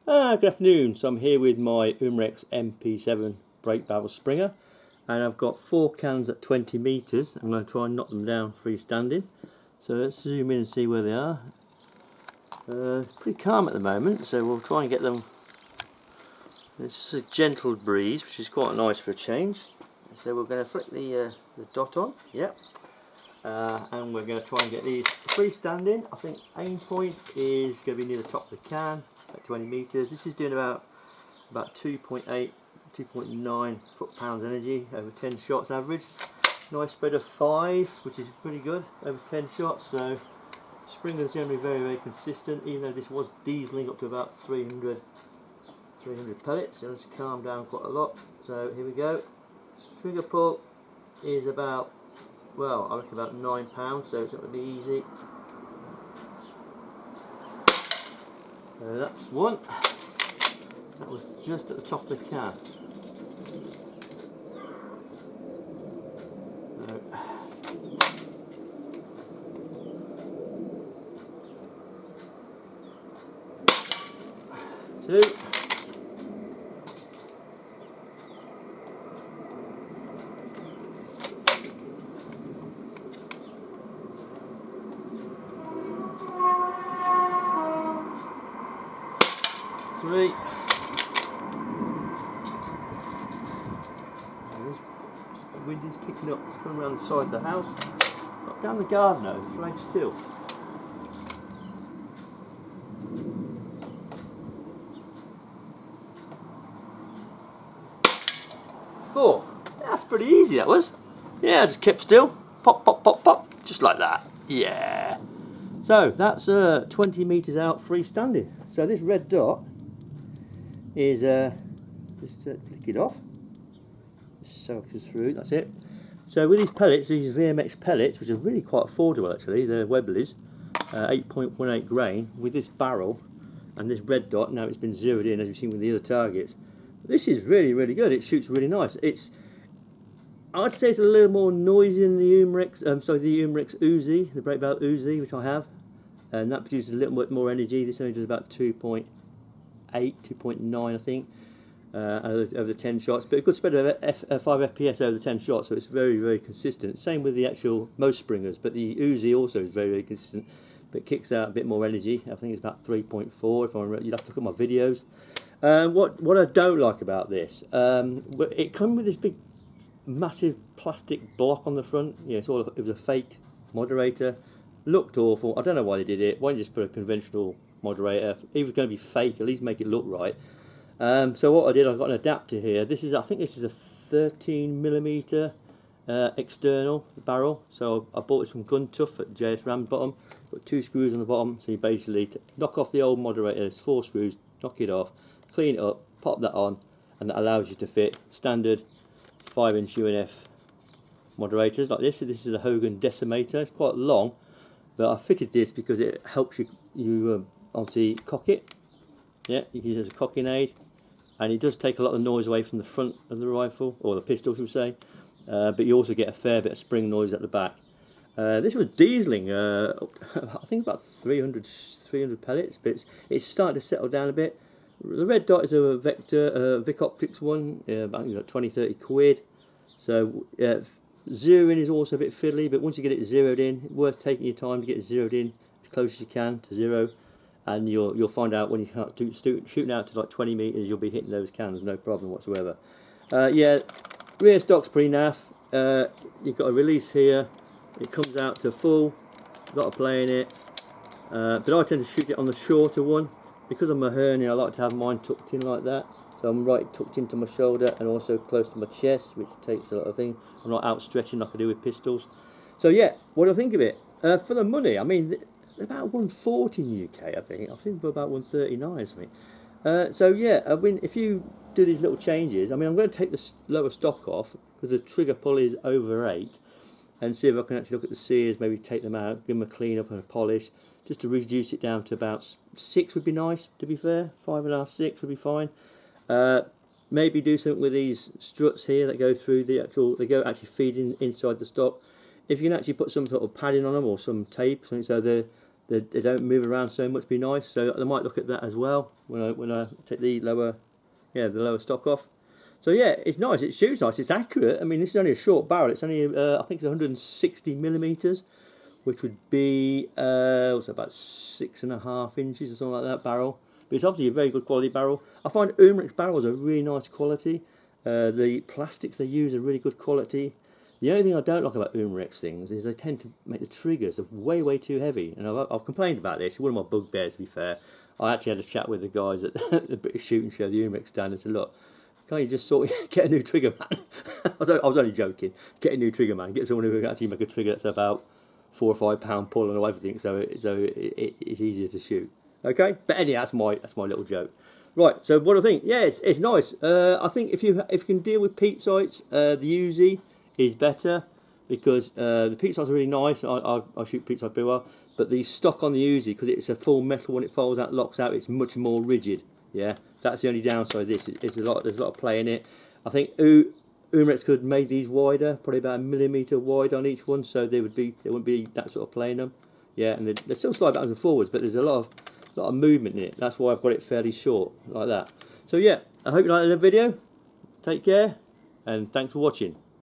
Good afternoon. So I'm here with my Umarex MP7 brake barrel springer, and I've got 4 cans at 20 metres. I'm going to try and knock them down freestanding. So let's zoom in and see where they are. It's pretty calm at the moment, so we'll try and get them. This is a gentle breeze, which is quite nice for a change. So we're going to flick the dot on. Yep. And we're going to try and get these freestanding. I think aim point is going to be near the top of the can at 20 metres. This is doing about 2.8, 2.9 foot-pounds energy over 10 shots average. Nice spread of 5, which is pretty good over 10 shots. So springer's generally very consistent, even though this was dieseling up to about 300 pellets. So it's calmed down quite a lot. So here we go. Trigger pull is about, well, I reckon about £9, so it's not going to be easy. So that's one. That was just at the top of the can. Two. 3. The wind is picking up, it's coming around the side of the house. Not down the garden though, it's right still. 4. That's pretty easy, that was. Yeah, I just kept still. Pop, pop, pop, pop. Just like that. Yeah. So that's 20 metres out freestanding. So this red dot is just flick it off, just soaks through. That's it. So with these pellets, these VMX pellets, which are really quite affordable actually, they're Webley's, 8.18 grain. With this barrel and this red dot, now it's been zeroed in as you've seen with the other targets. This is really good. It shoots really nice. I'd say it's a little more noisy than the Umarex. The Umarex Uzi, the brake barrel Uzi, which I have, and that produces a little bit more energy. This only does about 2.8, 2.9, I think, over the 10 shots. But a good spread of 5 FPS over the 10 shots, so it's very consistent. Same with the actual most springers, but the Uzi also is very consistent, but kicks out a bit more energy. I think it's about 3.4. If I remember, you'd have to look at my videos. What I don't like about this, it comes with this big, massive plastic block on the front. You know, it was a fake moderator. Looked awful. I don't know why they did it. Why don't you just put a conventional moderator? If it's going to be fake, at least make it look right. So what I did, I've got an adapter here. I think this is a 13mm external barrel. So I bought this from Gun Tough at JS Ram bottom. Got 2 screws on the bottom. So you basically knock off the old moderator. There's 4 screws. Knock it off. Clean it up. Pop that on, and that allows you to fit standard 5-inch UNF moderators like this. So this is a Hogan Decimeater. It's quite long, but I fitted this because it helps you obviously cock it. Yeah, you can use it as a cocking aid, and it does take a lot of noise away from the front of the rifle, or the pistol, should we say. But you also get a fair bit of spring noise at the back. This was dieseling, I think about 300 pellets, but it's starting to settle down a bit. The red dot is a Victoptics one, about 20-30 quid. So zeroing is also a bit fiddly, but once you get it zeroed in, worth taking your time to get it zeroed in as close as you can to zero, and you'll find out when you start shooting out to like 20 metres, you'll be hitting those cans no problem whatsoever. Yeah, rear stock's pretty naff. You've got a release here. It comes out to full. You've got to play in it, but I tend to shoot it on the shorter one. Because I'm a hernia, I like to have mine tucked in like that. So I'm right tucked into my shoulder and also close to my chest, which takes a lot of things. I'm not outstretching like I do with pistols. So yeah, what do I think of it? For the money, I mean, they're about 140 in the UK, I think. I think we're about 139 or something. So yeah, I mean, if you do these little changes, I mean, I'm going to take the lower stock off because the trigger pull is over 8, and see if I can actually look at the sears, maybe take them out, give them a clean up and a polish, just to reduce it down to about 6 would be nice, to be fair. 5.5, 6 would be fine. Maybe do something with these struts here that go through the actual, they go actually feeding inside the stock. If you can actually put some sort of padding on them or some tape, something so they don't move around so much. Be nice. So I might look at that as well when I take the lower stock off. So yeah, it's nice. It shoots nice. It's accurate. I mean, this is only a short barrel. It's only I think it's 160 millimeters, which would be what's that, about 6.5 inches or something like that barrel. But it's obviously a very good quality barrel. I find Umarex barrels are really nice quality. The plastics they use are really good quality. The only thing I don't like about Umarex things is they tend to make the triggers way too heavy. And I've complained about this. One of my bugbears, to be fair. I actually had a chat with the guys at the British Shooting Show, the Umarex stand, and said, look, can't you just sort of get a new trigger man? I was only joking. Get a new trigger man. Get someone who can actually make a trigger that's about 4 or 5 pound pull and everything, so it's easier to shoot. Okay, but anyway, that's my little joke. Right. So what do I think? Yeah, it's nice. I think if you can deal with peep sights, the Uzi is better because the peep sights are really nice. I shoot peep sights pretty well, but the stock on the Uzi, because it's a full metal, when it folds out, locks out, it's much more rigid. Yeah, that's the only downside of this. There's a lot of play in it. I think Umarex could have made these wider, probably about 1 millimeter wide on each one, so there wouldn't be that sort of play in them. Yeah, and they still slide backwards and forwards, but there's a lot of movement in it. That's why I've got it fairly short, like that. So yeah, I hope you liked the video. Take care, and thanks for watching.